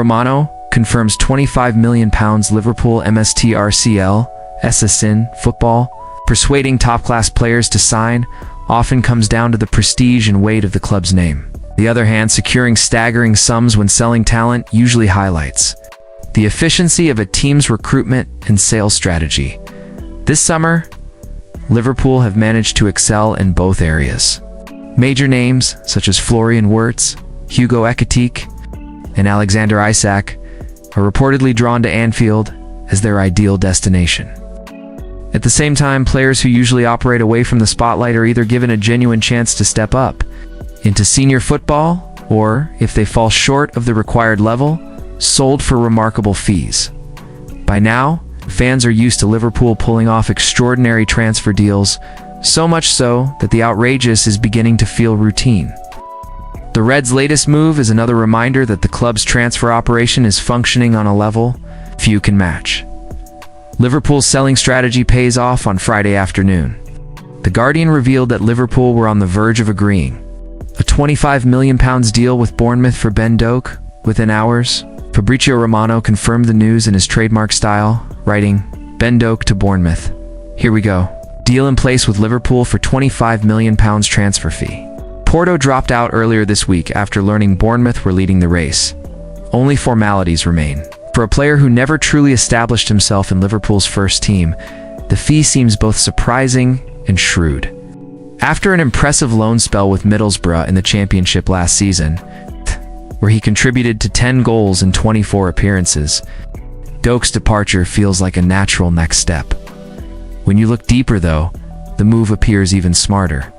Romano confirms £25 million Liverpool MSTRCL, Assassin, football. Persuading top-class players to sign often comes down to the prestige and weight of the club's name. On the other hand, securing staggering sums when selling talent usually highlights the efficiency of a team's recruitment and sales strategy. This summer, Liverpool have managed to excel in both areas. Major names such as Florian Wirtz, Hugo Ekitike, and Alexander Isak are reportedly drawn to Anfield as their ideal destination. At the same time, players who usually operate away from the spotlight are either given a genuine chance to step up into senior football, or, if they fall short of the required level, sold for remarkable fees. By now, fans are used to Liverpool pulling off extraordinary transfer deals, so much so that the outrageous is beginning to feel routine. The Reds' latest move is another reminder that the club's transfer operation is functioning on a level few can match. Liverpool's selling strategy pays off on Friday afternoon. The Guardian revealed that Liverpool were on the verge of agreeing a £25 million deal with Bournemouth for Ben Doak. Within hours, Fabrizio Romano confirmed the news in his trademark style, writing, "Ben Doak to Bournemouth. Here we go. Deal in place with Liverpool for £25 million transfer fee." Porto dropped out earlier this week after learning Bournemouth were leading the race. Only formalities remain. For a player who never truly established himself in Liverpool's first team, the fee seems both surprising and shrewd. After an impressive loan spell with Middlesbrough in the Championship last season, where he contributed to 10 goals in 24 appearances, Doak's departure feels like a natural next step. When you look deeper, though, the move appears even smarter.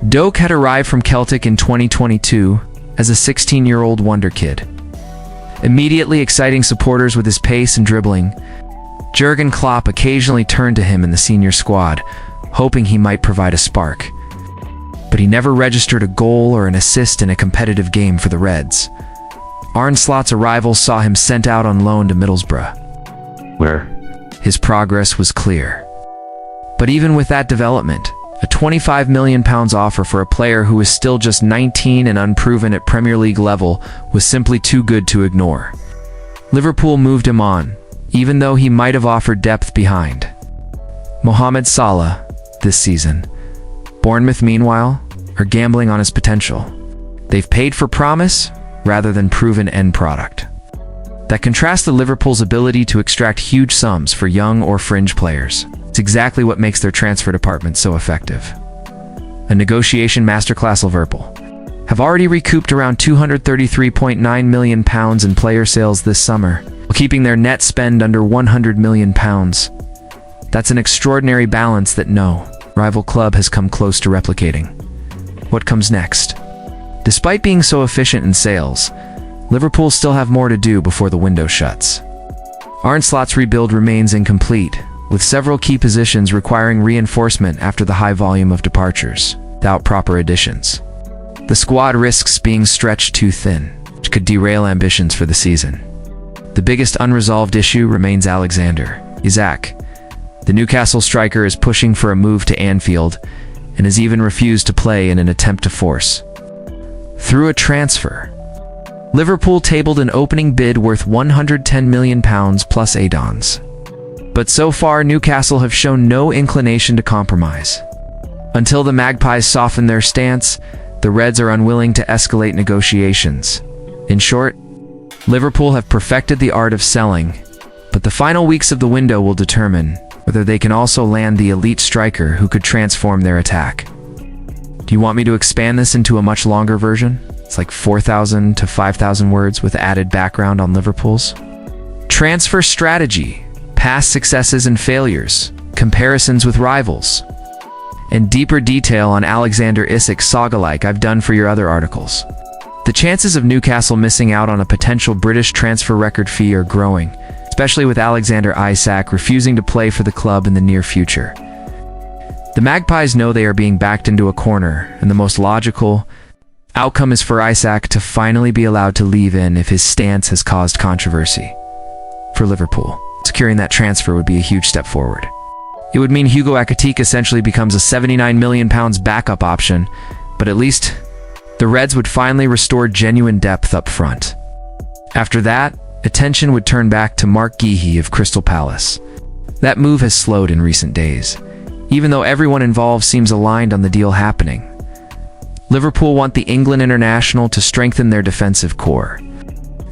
Doak had arrived from Celtic in 2022 as a 16-year-old wonder kid. Immediately exciting supporters with his pace and dribbling, Jurgen Klopp occasionally turned to him in the senior squad, hoping he might provide a spark. But he never registered a goal or an assist in a competitive game for the Reds. Arne Slot's arrival saw him sent out on loan to Middlesbrough, where his progress was clear. But even with that development, a £25 million offer for a player who is still just 19 and unproven at Premier League level was simply too good to ignore. Liverpool moved him on, even though he might have offered depth behind Mohamed Salah this season. Bournemouth, meanwhile, are gambling on his potential. They've paid for promise rather than proven end product. That contrasts to Liverpool's ability to extract huge sums for young or fringe players. It's exactly what makes their transfer department so effective. A negotiation masterclass. Liverpool have already recouped around £233.9 million in player sales this summer, while keeping their net spend under £100 million. That's an extraordinary balance that no rival club has come close to replicating. What comes next? Despite being so efficient in sales, Liverpool still have more to do before the window shuts. Arne Slot's rebuild remains incomplete, with several key positions requiring reinforcement after the high volume of departures. Without proper additions, the squad risks being stretched too thin, which could derail ambitions for the season. The biggest unresolved issue remains Alexander Isak. The Newcastle striker is pushing for a move to Anfield and has even refused to play in an attempt to force through a transfer. Liverpool tabled an opening bid worth £110 million plus add-ons. But so far, Newcastle have shown no inclination to compromise. Until the Magpies soften their stance, the Reds are unwilling to escalate negotiations. In short, Liverpool have perfected the art of selling, but the final weeks of the window will determine whether they can also land the elite striker who could transform their attack. Do you want me to expand this into a much longer version? It's like 4,000 to 5,000 words with added background on Liverpool's transfer strategy, past successes and failures, comparisons with rivals, and deeper detail on Alexander Isak's saga like I've done for your other articles. The chances of Newcastle missing out on a potential British transfer record fee are growing, especially with Alexander Isak refusing to play for the club in the near future. The Magpies know they are being backed into a corner, and the most logical outcome is for Isak to finally be allowed to leave if his stance has caused controversy. For Liverpool, securing that transfer would be a huge step forward. It would mean Hugo Ekitike essentially becomes a £79 million backup option, but at least the Reds would finally restore genuine depth up front. After that, attention would turn back to Mark Guéhi of Crystal Palace. That move has slowed in recent days, even though everyone involved seems aligned on the deal happening. Liverpool want the England international to strengthen their defensive core.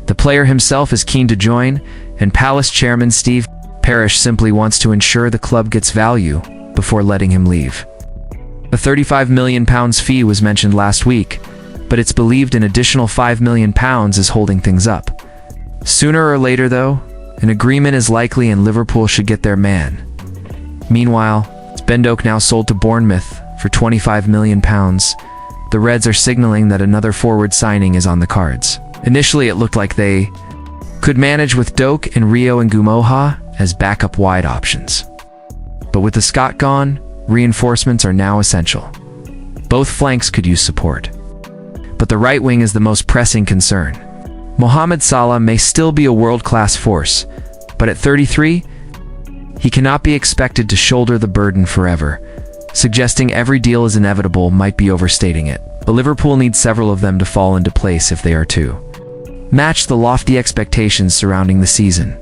The player himself is keen to join, and Palace chairman Steve Parish simply wants to ensure the club gets value before letting him leave. A £35 million fee was mentioned last week, but it's believed an additional £5 million is holding things up. Sooner or later, though, an agreement is likely and Liverpool should get their man. Meanwhile, Ben Doak now sold to Bournemouth for £25 million. The Reds are signaling that another forward signing is on the cards. Initially, it looked like they could manage with Doak and Rio Ngumoha as backup wide options. But with the Scot gone, reinforcements are now essential. Both flanks could use support. But the right wing is the most pressing concern. Mohamed Salah may still be a world-class force, but at 33, he cannot be expected to shoulder the burden forever. Suggesting every deal is inevitable might be overstating it, but Liverpool needs several of them to fall into place if they are to match the lofty expectations surrounding the season.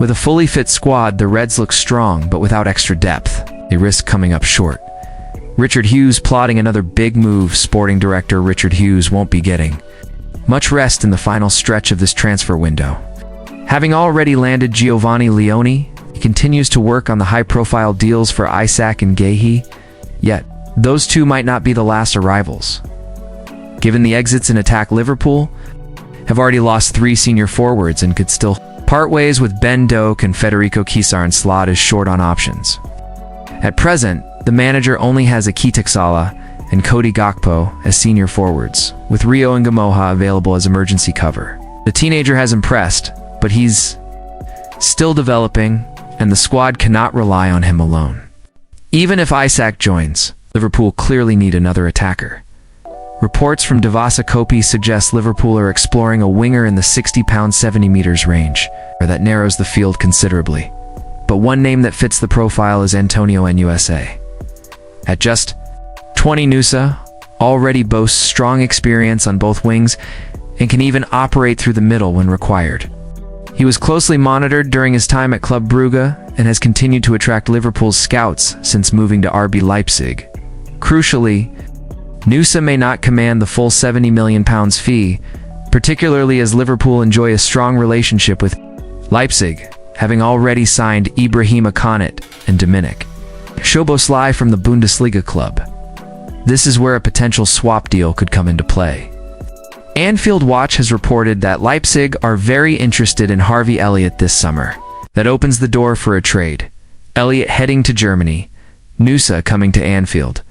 With a fully fit squad, the Reds look strong, but without extra depth, they risk coming up short. Richard Hughes plotting another big move. Sporting director Richard Hughes won't be getting much rest in the final stretch of this transfer window. Having already landed Giovanni Leone, he continues to work on the high-profile deals for Isak and Guéhi, yet those two might not be the last arrivals. Given the exits in attack, Liverpool have already lost 3 senior forwards and could still part ways with Ben Doak and Federico Chiesa, and slot is short on options. At present, the manager only has Akitik Salah and Cody Gakpo as senior forwards, with Rio Ngumoha available as emergency cover. The teenager has impressed, but he's still developing, and the squad cannot rely on him alone. Even if Isak joins, Liverpool clearly need another attacker. Reports from Devasa Kopi suggest Liverpool are exploring a winger in the £60 70 meters range, or that narrows the field considerably. But one name that fits the profile is Antonio Nusa. At just 20, Nusa already boasts strong experience on both wings and can even operate through the middle when required. He was closely monitored during his time at Club Brugge and has continued to attract Liverpool's scouts since moving to RB Leipzig. Crucially, Nusa may not command the full £70 million fee, particularly as Liverpool enjoy a strong relationship with Leipzig, having already signed Ibrahima Konate and Dominik Szoboszlai from the Bundesliga club. This is where a potential swap deal could come into play. Anfield Watch has reported that Leipzig are very interested in Harvey Elliott this summer. That opens the door for a trade. Elliott heading to Germany, Nusa coming to Anfield.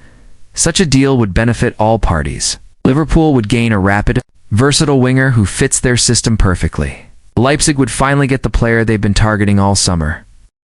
Such a deal would benefit all parties. Liverpool would gain a rapid, versatile winger who fits their system perfectly. Leipzig would finally get the player they've been targeting all summer.